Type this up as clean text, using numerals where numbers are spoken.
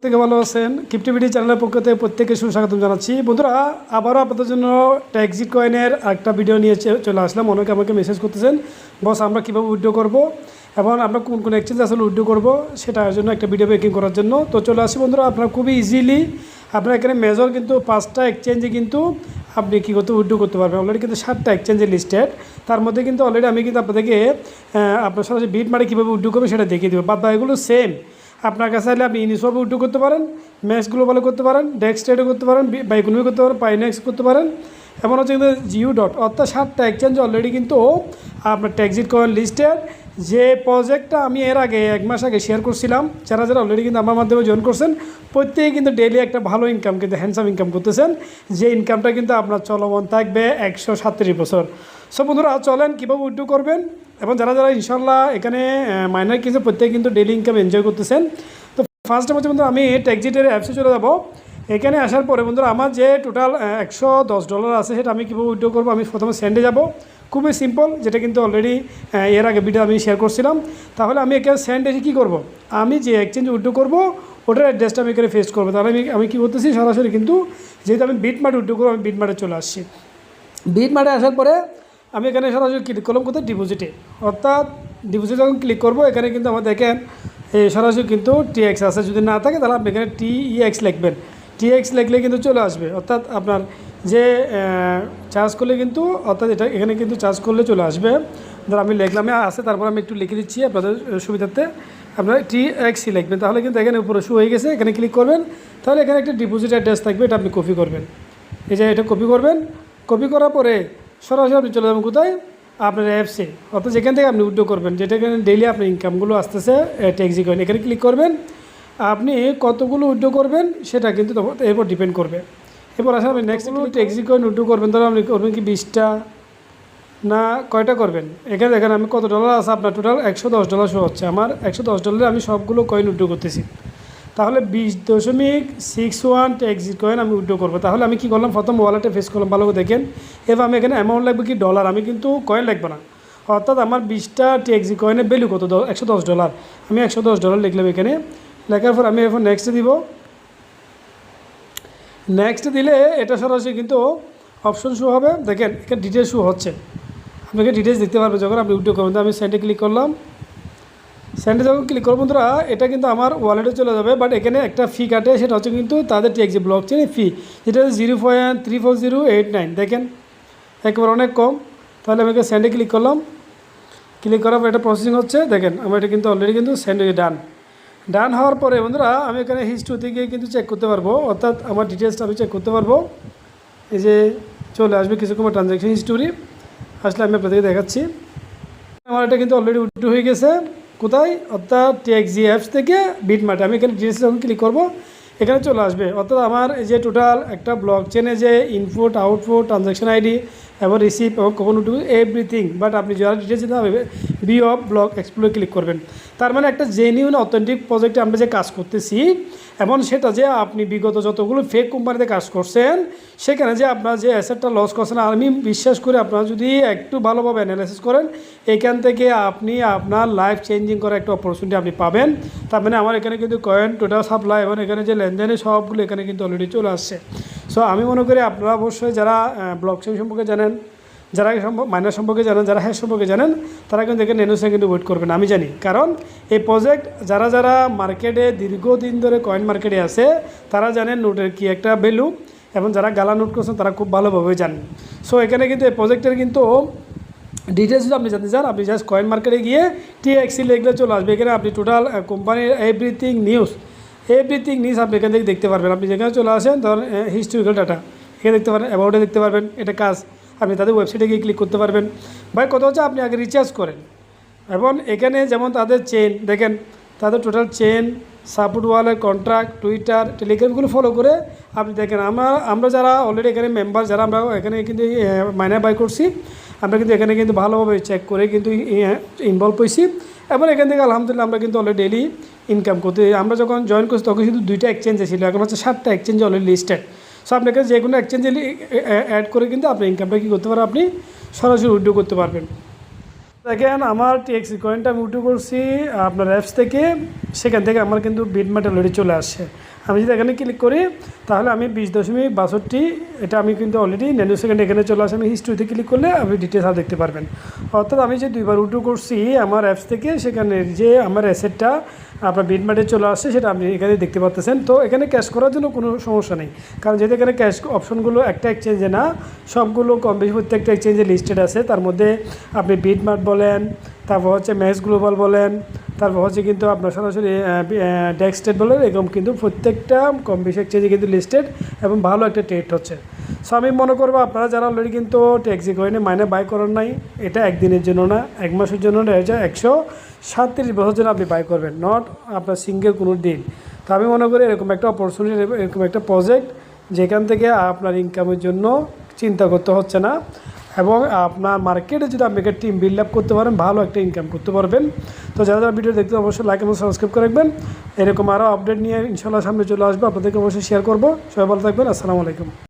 থেকে ভালো আছেন। ক্রিপ্টোবিডি চ্যানেলের পক্ষ থেকে প্রত্যেককে সুস্বাগতম জানাচ্ছি। বন্ধুরা, আবারও আপনাদের জন্য ট্যাক্সিট কয়েনের একটা ভিডিও নিয়ে চলে আসলাম। অনেকে আমাকে মেসেজ করতেছেন, বস আমরা কীভাবে উইথড্র করবো এবং আমরা কোন কোন এক্সচেঞ্জ আসলে উইথড্র করবো সেটার জন্য একটা ভিডিও মেকিং করার জন্য তো চলে আসি। বন্ধুরা, আপনারা খুবই ইজিলি আপনারা এখানে মেজর কিন্তু 5টা এক্সচেঞ্জে কিন্তু আপনি কী করতে উইথড্র করতে পারবেন। অলরেডি কিন্তু 7টা এক্সচেঞ্জে লিস্টেড। তার মধ্যে কিন্তু অলরেডি আমি কিন্তু আপনাদেরকে আপনার সরাসরি বিটমার্টে কীভাবে উইথড্র করবে সেটা দেখিয়ে দেবো। বাদ এগুলো সেম আপনার কাছে চাইলে আপনি ইনিসওয়াপে উইথড্র করতে পারেন, ম্যাক্স গ্লোবালে করতে পারেন, ডেক্স ট্রেডে করতে পারেন, বাইকোনমি করতে পারেন, পাইনেক্স করতে পারেন। এমন হচ্ছে কিন্তু জিও ডট, অর্থাৎ 7টা এক্সচেঞ্জ অলরেডি কিন্তু আপনার ট্যাক্সিট কয়েন লিস্টেড। যে প্রজেক্টটা আমি এর আগে 1 মাস আগে শেয়ার করছিলাম, যারা যারা অলরেডি কিন্তু আমার মাধ্যমে জয়েন করছেন প্রত্যেকেই কিন্তু ডেইলি একটা ভালো ইনকাম কিন্তু হ্যান্ডসাম ইনকাম করতেছেন, যে ইনকামটা কিন্তু আপনার চলমান থাকবে 137 বছর। সো বন্ধুরা, চলেন কীভাবে উইথড্র করবেন এবং যারা যারা ইনশাল্লাহ এখানে মাইনার কিনছে প্রত্যেকে কিন্তু ডেইলি ইনকাম এনজয় করতেছেন। তো ফার্স্ট হচ্ছে বন্ধুরা, আমি ট্যাক্সিটের অ্যাপসে চলে যাব। এখানে আসার পরে বন্ধুরা আমার যে টোটাল $110 আছে সেটা আমি কীভাবে উইথড্র করবো, আমি প্রথমে সেন্ডে যাব। খুবই সিম্পল, যেটা কিন্তু অলরেডি এর আগে ভিডিও আমি শেয়ার করছিলাম। তাহলে আমি এখানে সেন্ডে এসে কী করবো, আমি যে এক্সচেঞ্জ উইথড্র করবো ওটার অ্যাড্রেসটা আমি এখানে ফেস করবো। তাহলে আমি কী করতেছি, সরাসরি কিন্তু যেহেতু আমি বিটমার্টে উইথড্র করবো, আমি বিটমার্টে চলে আসছি। বিটমার্টে আসার পরে আমি এখানে সরাসরি ক্লিক করলাম কোথায়, ডিপোজিটে। অর্থাৎ ডিপোজিটে যখন ক্লিক করবো এখানে কিন্তু আমার দেখেন সরাসরি কিন্তু TX আছে। যদি না থাকে তাহলে আপনি এখানে TEX লিখবেন। TX লিখলে কিন্তু চলে আসবে। অর্থাৎ আপনার যে চার্জ করলে কিন্তু, অর্থাৎ এটা এখানে কিন্তু চার্জ করলে চলে আসবে। ধর আমি লিখলামে আছে, তারপর আমি একটু লিখে দিচ্ছি আপনাদের সুবিধার্থে। আপনারা TX লিখবেন, তাহলে কিন্তু এখানে উপরে শো হয়ে গেছে। এখানে ক্লিক করবেন, তাহলে এখানে একটা ডিপোজিট অ্যাড্রেস থাকবে, এটা আপনি কপি করবেন। এই যে এটা কপি করবেন, কপি করার পরে সরাসরি আপনি চলে যাবেন কোথায়, আপনার অ্যাপসে। অর্থাৎ যেখান থেকে আপনি উইথড্র করবেন, যেটা এখানে ডেইলি আপনার ইনকামগুলো আসতেছে ট্যাক্সি কয়েন, এখানে ক্লিক করবেন। আপনি কতগুলো উইথড্র করবেন সেটা কিন্তু এরপর ডিপেন্ড করবে। এরপর আসলে আপনি নেক্সট ট্যাক্সি কয়েন উইথড্র করবেন, তাহলে আপনি করবেন কি 20টা না কয়টা করবেন। এখানে দেখেন আমি কত ডলার আছে, আপনার টোটাল $110 শো হচ্ছে। আমার $110 আমি সবগুলো কয়েন উইথড্র করতেছি। তাহলে 20.61 ট্যাক্সি কয়েন আমি উইথড্র করবো। তাহলে আমি কী করলাম, প্রথম ওয়ালেটে ফেস করলাম, ভালো করে দেখেন। এবার আমি এখানে অ্যামাউন্ট লাগবে কি ডলার, আমি কিন্তু কয়েন লাগবে না। অর্থাৎ আমার 20টা ট্যাক্সি কয়েনের ভ্যালু কত, $110। আমি $110 লিখলাম এখানে। লেখার পর আমি এখন নেক্সট দিব। নেক্সট দিলে এটা সরাসরি কিন্তু অপশন শো হবে। দেখেন এখানে ডিটেলস শো হচ্ছে, আপনাকে ডিটেলস দেখতে পারবেন যখন আপনি উইথড্র করবেন। আমি সেন্ডে ক্লিক করলাম। সেন্ডে যখন ক্লিক করবো বন্ধুরা, এটা কিন্তু আমার ওয়ালেটে চলে যাবে। বাট এখানে একটা ফি কাটে, সেটা হচ্ছে কিন্তু তাদের ট্যাক্সি ব্লক চেনের ফি, যেটা হচ্ছে 0.34089। দেখেন একেবারে অনেক কম। তাহলে আমি এখানে সেন্ডে ক্লিক করলাম। ক্লিক করার পর এটা প্রসেসিং হচ্ছে। দেখেন আমার এটা কিন্তু অলরেডি কিন্তু সেন্ড ডান হওয়ার পরে বন্ধুরা আমি এখানে হিস্ট্রিতে গিয়ে কিন্তু চেক করতে পারবো। অর্থাৎ আমার ডিটেলসটা আমি চেক করতে পারবো। এই যে চলে আসবে কিছুক্ষণ ট্রানজ্যাকশন হিস্টোরি আসলে আমি আপনাদেরকে দেখাচ্ছি। আমার এটা কিন্তু অলরেডি উইথড্র হয়ে গেছে। কোথায়, অর্থাৎ ট্যাক্সি অ্যাপস থেকে বিটমার্টে। আমি এখানে ডিটেলস যখন ক্লিক করবো এখানে চলে আসবে। অর্থাৎ আমার এই যে টোটাল একটা ব্লক চেনে যে ইনপুট আউটপুট ট্রানজ্যাকশন আইডি এবং রিসিভ এবং কখন উঠবে এভরিথিং। বাট আপনি যারা ডিটেলস দিতে হবে বি অফ ব্লক এক্সপ্লোরে ক্লিক করবেন। তার মানে একটা জেনিউন অথেন্টিক প্রজেক্টে আমরা যে কাজ করতেছি, এবং সেটা যে আপনি বিগত যতগুলো ফেক কোম্পানিতে কাজ করছেন সেখানে যে আপনার যে অ্যাসেটটা লস করছেন, আমি বিশ্বাস করি আপনারা যদি একটু ভালোভাবে অ্যানালাইসিস করেন এখান থেকে আপনি আপনার লাইফ চেঞ্জিং করার একটা অপরচুনিটি আপনি পাবেন। তার মানে আমার এখানে কিন্তু কয়েন টোটাল সাপ্লাই এবং এখানে যে লেনদেনের সবগুলো এখানে কিন্তু অলরেডি চলে আসছে। সো আমি মনে করি আপনারা অবশ্যই যারা ব্লকচেইন সম্পর্কে জানেন, যারা মাইনার সম্পর্কে জানেন, যারা হ্যাশ সম্পর্কে জানেন, তারা কিন্তু এখানে নেনো সেকেন্ডে ওয়েট করবেন। আমি জানি, কারণ এই প্রজেক্ট যারা যারা মার্কেটে দীর্ঘদিন ধরে কয়েন মার্কেটে আছে তারা জানেন নোটের কি একটা ভ্যালু, এবং যারা গালা নোট করছেন তারা খুব ভালোভাবে জানেন। সো এখানে কিন্তু এই প্রজেক্টের কিন্তু ডিটেলস যদি আপনি জানতে চান, আপনি জাস্ট কয়েন মার্কেটে গিয়ে TXC লিখলে চলে আসবে। এখানে আপনি টোটাল কোম্পানির এভরিথিং নিউজ আপনি এখান থেকে দেখতে পারবেন। আপনি যেখানে চলে আসেন ধরুন হিস্টোরিক্যাল ডাটা এখানে দেখতে পারেন, অ্যাবাউটে দেখতে পারবেন। এটা কাজ আপনি তাদের ওয়েবসাইটে গিয়ে ক্লিক করতে পারবেন। ভাই কথা হচ্ছে আপনি আগে রিচার্জ করেন, এবং এখানে যেমন তাদের চেন দেখেন, তাদের টোটাল চেন, সাপোর্ট ওয়ালের কন্ট্রাক্ট, টুইটার, টেলিগ্রামগুলো ফলো করে আপনি দেখেন। আমরা যারা অলরেডি এখানে মেম্বার, যারা আমরা এখানে কিন্তু মাইনার বাই করছি, আমরা কিন্তু এখানে কিন্তু ভালোভাবে চেক করে কিন্তু ইনভলভ হয়েছি, এবং এখান থেকে আলহামদুলিল্লাহ আমরা কিন্তু অলরেডি ডেইলি ইনকাম করতে। আমরা যখন জয়েন করছি তখন কিন্তু 2টা এক্সচেঞ্জে ছিল, এখন হচ্ছে 7টা এক্সচেঞ্জে অলরেডি লিস্টেড। সো আপনাকে যে কোনো এক্সচেঞ্জে অ্যাড করে কিন্তু আপনি ইনকামটা কী করতে পারেন, আপনি সরাসরি উইথড্র করতে পারবেন। দেখেন আমার টিএক্সি কয়েনটা আমি উঠে করছি আপনার অ্যাপস থেকে, সেখান থেকে আমার কিন্তু বিটমার্ট অলরেডি চলে আসছে। আমি যদি এখানে ক্লিক করি তাহলে আমি 20.62 এটা আমি কিন্তু অলরেডি ন্যানো সেকেন্ড এখানে চলে আসে। আমি হিস্ট্রিতে ক্লিক করলে আপনি ডিটেলস আর দেখতে পারবেন। অর্থাৎ আমি যে 2বার উঠু করছি আমার অ্যাপস থেকে, সেখানে যে আমার অ্যাসেটটা আপনার বিটমার্টে চলে আসছে সেটা আপনি এখানে দেখতে পাচ্ছেন। তো এখানে ক্যাশ করার জন্য কোনো সমস্যা নেই, কারণ যেহেতু এখানে ক্যাশ অপশনগুলো একটা এক্সচেঞ্জে না, সবগুলো কম বেশি প্রত্যেকটা এক্সচেঞ্জে লিস্টেড আছে। তার মধ্যে আপনি বিটমার্ট বলেন, তারপর হচ্ছে ম্যাক্স গ্লোবাল বলেন, তারপর হচ্ছে কিন্তু আপনার সরাসরি ডেক্সটেড বলেন, এরকম কিন্তু প্রত্যেকটা কম বেশি এক্সচেঞ্জে কিন্তু লিস্টেড এবং ভালো একটা ট্রেড হচ্ছে। সো আমি মনে করবো আপনারা যারা অলরেডি কিন্তু টিএক্সি কয়েনে মাইনে বাই করার নাই, এটা একদিনের জন্য না, 1 মাসের জন্য না, এটা 137 বছর জন্য আপনি বাই করবেন, নট আপনার সিঙ্গেল কোনো দিন। তো আমি মনে করি এরকম একটা অপরচুনিটি, এরকম একটা প্রজেক্ট যেখান থেকে আপনার ইনকামের জন্য চিন্তা করতে হচ্ছে না, এবং আপনার মার্কেটে যদি আপনি একটা টিম বিল্ড আপ করতে পারেন, ভালো একটা ইনকাম করতে পারবেন। তো যারা যারা ভিডিও দেখতে অবশ্যই লাইক এবং সাবস্ক্রাইব করে রাখবেন। এরকম আরও আপডেট নিয়ে ইনশাল্লাহ সামনে চলে আসবো, আপনাদেরকে অবশ্যই শেয়ার করবো। সবাই ভালো থাকবেন। আসসালামু আলাইকুম।